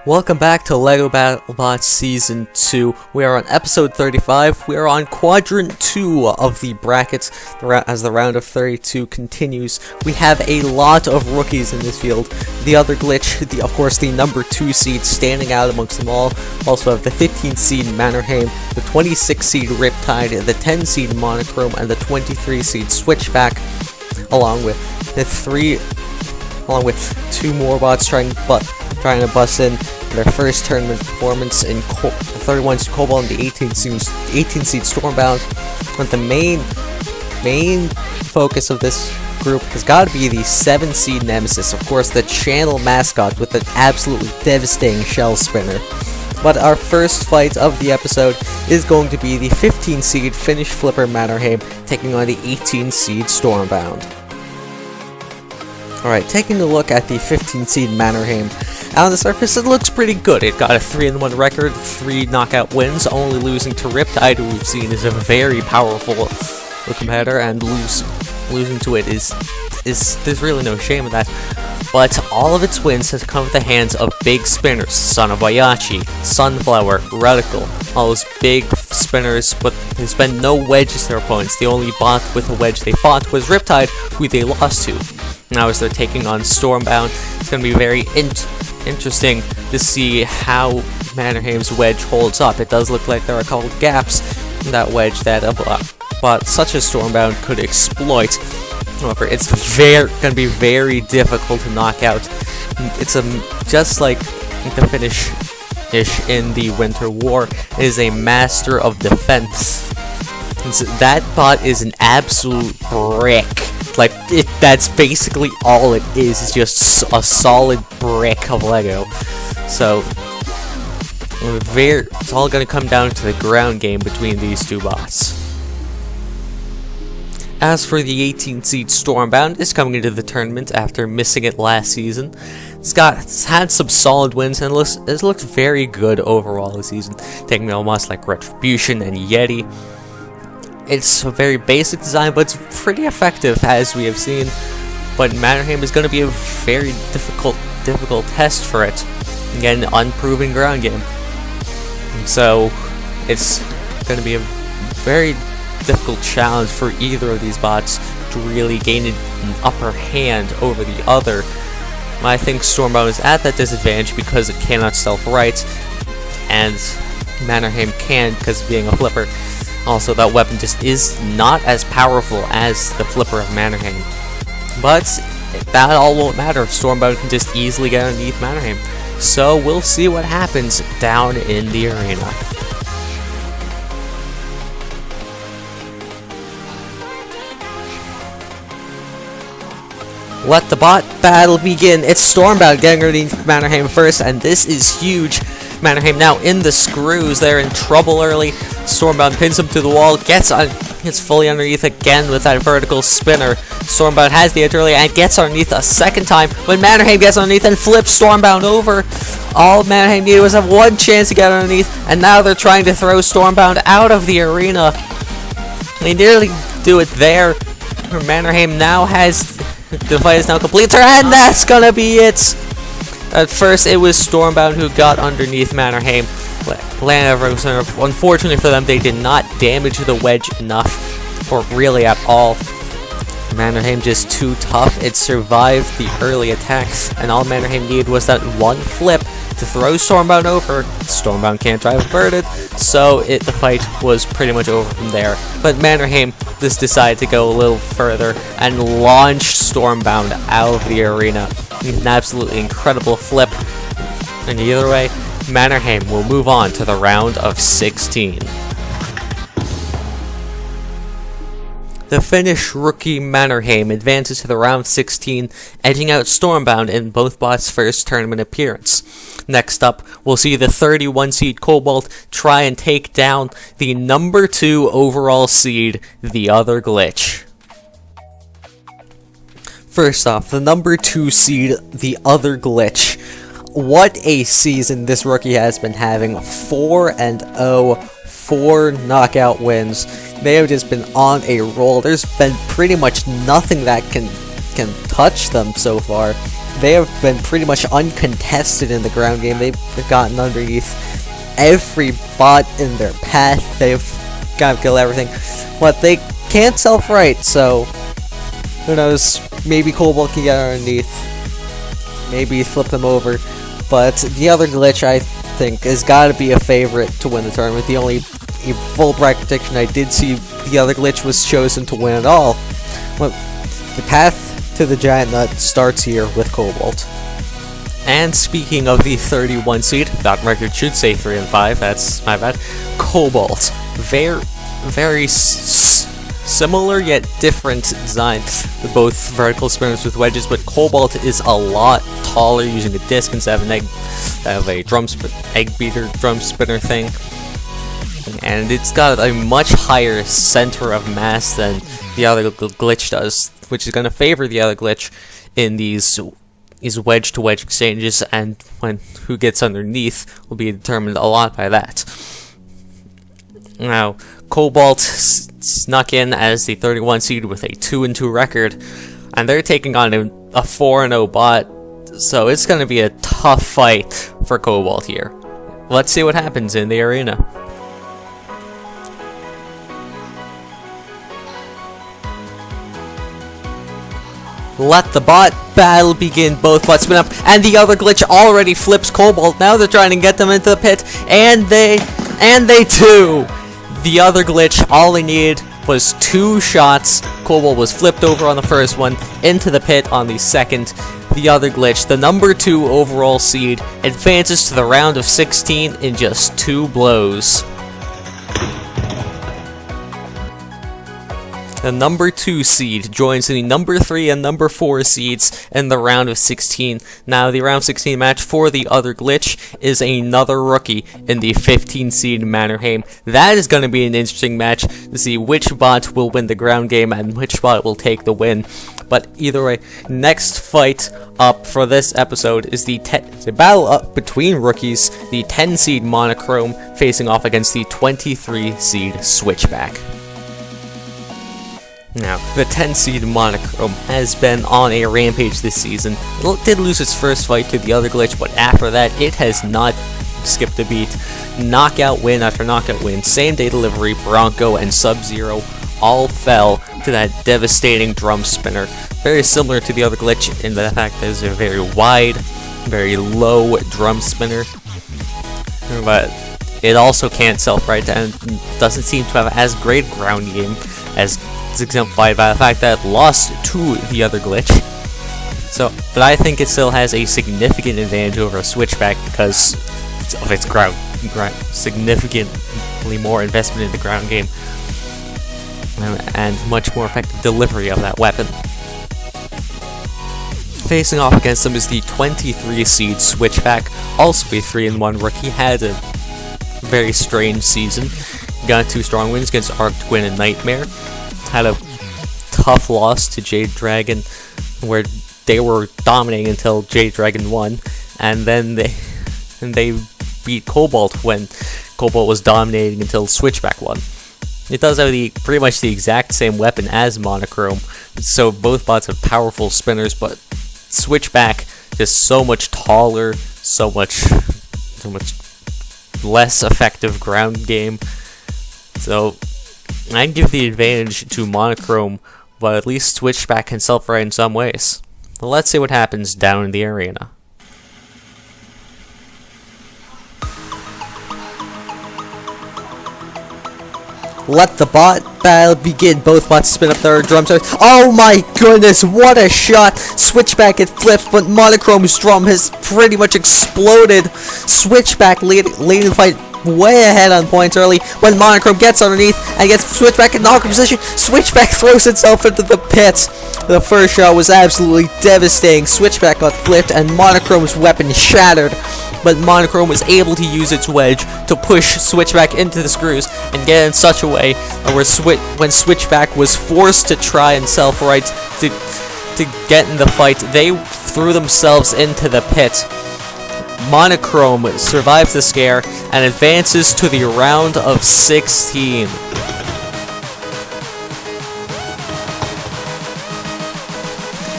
Welcome back to LEGO Battlebots Season 2. We are on episode 35. We are on Quadrant 2 of the brackets as the round of 32 continues. We have a lot of rookies in this field. The other glitch, of course, the number 2 seed standing out amongst them all. Also have the 15 seed Mannerheim, the 26 seed Riptide, the 10 seed Monochrome, and the 23 seed Switchback, along with two more bots trying to bust in their first tournament performance in the 31 seed Cobalt and the 18 seed Stormbound. But the main focus of this group has got to be the 7 seed Nemesis, of course the channel mascot with an absolutely devastating shell spinner. But our first fight of the episode is going to be the 15 seed Finnish Flipper Mannerheim taking on the 18 seed Stormbound. Alright, taking a look at the 15 seed Mannerheim. On the surface, it looks pretty good. It got a 3-1 record, 3 knockout wins, only losing to Riptide, who we've seen is a very powerful competitor, and losing to it is there's really no shame in that. But all of its wins has come at the hands of big spinners: Son of Ayachi, Sunflower, Radical, all those big spinners, but there's been no wedges to their opponents. The only bot with a wedge they fought was Riptide, who they lost to. Now as they're taking on Stormbound, it's going to be very interesting to see how Mannerheim's wedge holds up. It does look like there are a couple gaps in that wedge that a bot such as Stormbound could exploit. However, it's going to be very difficult to knock out. It's just like the Finnish in the Winter War, it is a master of defense. That bot is an absolute brick. Like, that's basically all it is. It's just a solid brick of Lego. So, it's all going to come down to the ground game between these two bots. As for the 18 seed Stormbound, it's coming into the tournament after missing it last season. It's had some solid wins and it's looked very good overall this season, taking almost like Retribution and Yeti. It's a very basic design, but it's pretty effective, as we have seen. But Mannerheim is going to be a very difficult test for it. Again, unproven ground game. So, it's going to be a very difficult challenge for either of these bots to really gain an upper hand over the other. I think Stormbound is at that disadvantage because it cannot stealth right, and Mannerheim can because of being a flipper. Also, that weapon just is not as powerful as the flipper of Mannerheim. But that all won't matter if Stormbound can just easily get underneath Mannerheim. So we'll see what happens down in the arena. Let the bot battle begin. It's Stormbound getting underneath Mannerheim first, and this is huge. Mannerheim now in the screws. They're in trouble early. Stormbound pins him to the wall, gets fully underneath again with that vertical spinner. Stormbound has the edge early and gets underneath a second time, but Mannerheim gets underneath and flips Stormbound over. All Mannerheim needed was have one chance to get underneath, and now they're trying to throw Stormbound out of the arena. They nearly do it there. Mannerheim now has the fight is now complete, and that's gonna be it. At first, it was Stormbound who got underneath Mannerheim. Unfortunately for them, they did not damage the wedge enough, or really at all. Mannerheim just too tough. It survived the early attacks, and all Mannerheim needed was that one flip to throw Stormbound over. Stormbound can't drive inverted, so the fight was pretty much over from there. But Mannerheim just decided to go a little further and launched Stormbound out of the arena. An absolutely incredible flip. And either way, Mannerheim will move on to the round of 16. The Finnish rookie Mannerheim advances to the round 16, edging out Stormbound in both bots' first tournament appearance. Next up, we'll see the 31 seed Cobalt try and take down the number 2 overall seed, the other glitch. First off, the number 2 seed, the other glitch. What a season this rookie has been having. 4-0, 4 knockout wins. They have just been on a roll. There's been pretty much nothing that can touch them so far. they have been pretty much uncontested in the ground game. They've gotten underneath every bot in their path. They've got to kill everything, but they can't self-right, so who knows, maybe Cobalt can get underneath, maybe flip them over, but the other glitch, I think, has got to be a favorite to win the tournament. The only full bracket prediction I did see, the other glitch was chosen to win it all. Well, the path to the giant nut starts here with Cobalt. And speaking of the 31 seed, that record should say 3 and 5, that's my bad. Cobalt, very similar yet different design with both vertical spinners with wedges, but Cobalt is a lot taller, using a disc instead of a egg beater drum spinner thing, and it's got a much higher center of mass than the other glitch does, which is going to favor the other glitch in these wedge to wedge exchanges, and who gets underneath will be determined a lot by that. Now, Cobalt snuck in as the 31 seed with a 2-2 record, and they're taking on a 4-0 bot, so it's going to be a tough fight for Cobalt here. Let's see what happens in the arena. Let the bot battle begin. Both bots spin up, and the other glitch already flips Cobalt. Now they're trying to get them into the pit, and they too. The other glitch, all they needed was 2 shots. Cobalt was flipped over on the first one, into the pit on the second. The other glitch, the number 2 overall seed, advances to the round of 16 in just 2 blows. The number 2 seed joins the number 3 and number 4 seeds in the round of 16. Now, the round 16 match for the other glitch is another rookie in the 15 seed Mannerheim. That is going to be an interesting match to see which bot will win the ground game and which bot will take the win. But either way, next fight up for this episode is the battle up between rookies, the 10 seed Monochrome facing off against the 23 seed Switchback. Now, the 10 seed Monochrome has been on a rampage this season. It did lose its first fight to the other glitch, but after that, it has not skipped a beat. Knockout win after knockout win, same day delivery, Bronco and Sub-Zero all fell to that devastating drum spinner. Very similar to the other glitch in the fact that it's a very wide, very low drum spinner, but it also can't self-right and doesn't seem to have as great a ground game as is exemplified by the fact that it lost to the other glitch. So, but I think it still has a significant advantage over a Switchback because of its ground significantly more investment in the ground game and much more effective delivery of that weapon. Facing off against them is the 23 seed Switchback, also a 3-1 rookie, had a very strange season. Got 2 strong wins against Arc Twin and Nightmare. Had a tough loss to Jade Dragon, where they were dominating until Jade Dragon won, and then they beat Cobalt when Cobalt was dominating until Switchback won. It does have pretty much the exact same weapon as Monochrome, so both bots have powerful spinners, but Switchback just so much taller, so much less effective ground game. So I'd give the advantage to Monochrome, but at least Switchback can self-right in some ways. Let's see what happens down in the arena. Let the bot battle begin. Both bots spin up their drum circuits. Oh my goodness, what a shot! Switchback it flips, but Monochrome's drum has pretty much exploded. Switchback leading the fight way ahead on points early. When Monochrome gets underneath and gets Switchback in knockout position, Switchback throws itself into the pit. The first shot was absolutely devastating. Switchback got flipped and Monochrome's weapon shattered, but Monochrome was able to use its wedge to push Switchback into the screws and get in such a way where when Switchback was forced to try and self-right to get in the fight, they threw themselves into the pit. Monochrome survives the scare and advances to the round of 16.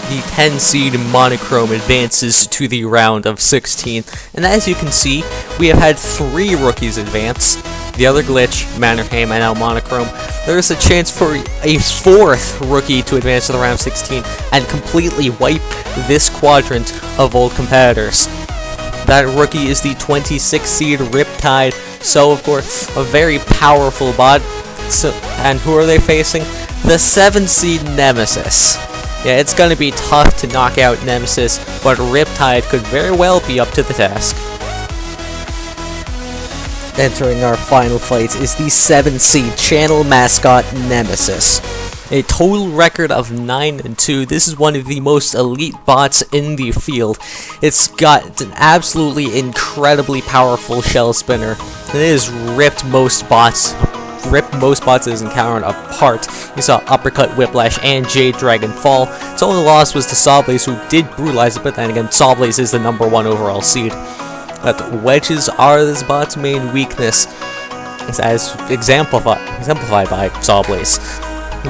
the 10 seed Monochrome advances to the round of 16. And as you can see, we have had 3 rookies advance. The other glitch, Mannerheim, and now Monochrome. There is a chance for a 4th rookie to advance to the round of 16 and completely wipe this quadrant of old competitors. That rookie is the 26 seed Riptide, so of course, a very powerful bot. So, and who are they facing? The 7 seed Nemesis. Yeah, it's gonna be tough to knock out Nemesis, but Riptide could very well be up to the task. Entering our final fight is the 7 seed channel mascot Nemesis. A total record of 9-2. This is one of the most elite bots in the field. It's got an absolutely incredibly powerful shell spinner. It has ripped most bots it's encountered apart. You saw Uppercut, Whiplash, and Jade Dragon fall. Its only loss was to Sawblaze, who did brutalize it, but then again, Sawblaze is the #1 overall seed. But wedges are this bot's main weakness, as exemplified by Sawblaze.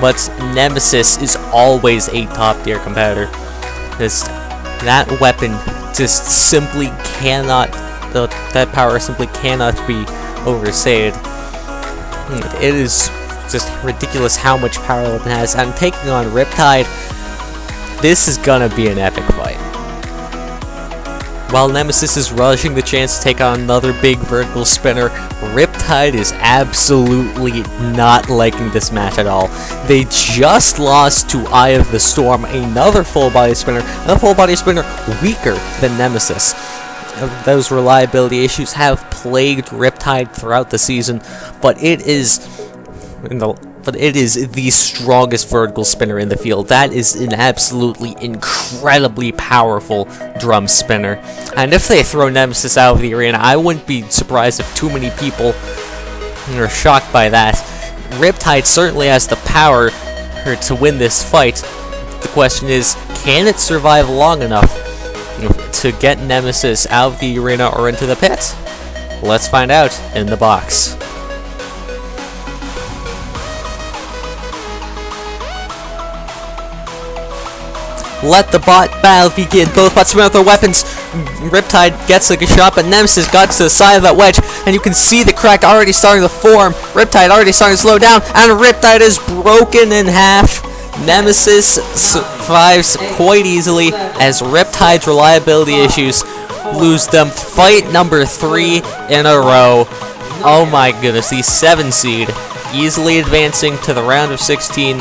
But Nemesis is always a top tier competitor. That weapon just simply cannot, that power simply cannot be overstated. It is just ridiculous how much power the weapon has. And taking on Riptide, this is gonna be an epic fight. While Nemesis is relishing the chance to take on another big vertical spinner, Riptide is absolutely not liking this match at all. They just lost to Eye of the Storm, another full body spinner weaker than Nemesis. Those reliability issues have plagued Riptide throughout the season, but it is the strongest vertical spinner in the field. That is an absolutely incredibly powerful drum spinner. And if they throw Nemesis out of the arena, I wouldn't be surprised if too many people are shocked by that. Riptide certainly has the power to win this fight. The question is, can it survive long enough to get Nemesis out of the arena or into the pit? Let's find out in the box. Let the bot battle begin. Both bots spin out their weapons. Riptide gets like a shot, but Nemesis got to the side of that wedge, and you can see the crack already starting to form. Riptide already starting to slow down, and Riptide is broken in half. Nemesis survives quite easily as Riptide's reliability issues lose them fight number 3 in a row. Oh my goodness, the 7 seed easily advancing to the round of 16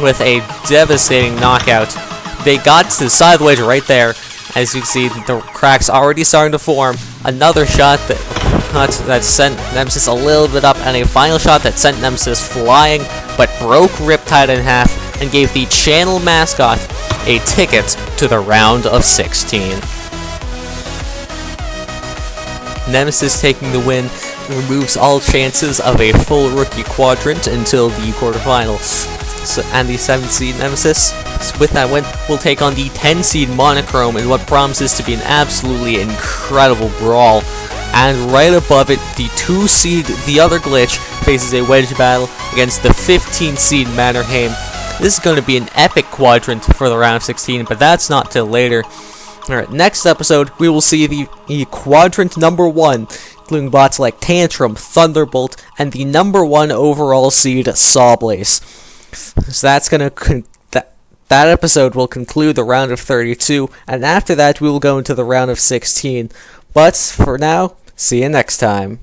with a devastating knockout. They got to the side of the wedge right there. As you can see, the crack's already starting to form. Another shot that sent Nemesis a little bit up, and a final shot that sent Nemesis flying, but broke Riptide in half and gave the channel mascot a ticket to the round of 16. Nemesis taking the win removes all chances of a full rookie quadrant until the quarterfinals. And the 7 seed Nemesis, with that win, will take on the 10 seed Monochrome in what promises to be an absolutely incredible brawl. And right above it, the 2 seed The Other Glitch faces a wedge battle against the 15 seed Mannerheim. This is going to be an epic quadrant for the round of 16, but that's not till later. Alright, next episode, we will see the quadrant #1, including bots like Tantrum, Thunderbolt, and the #1 overall seed Sawblaze. So that's gonna that episode will conclude the round of 32, and after that we will go into the round of 16. But for now, see you next time.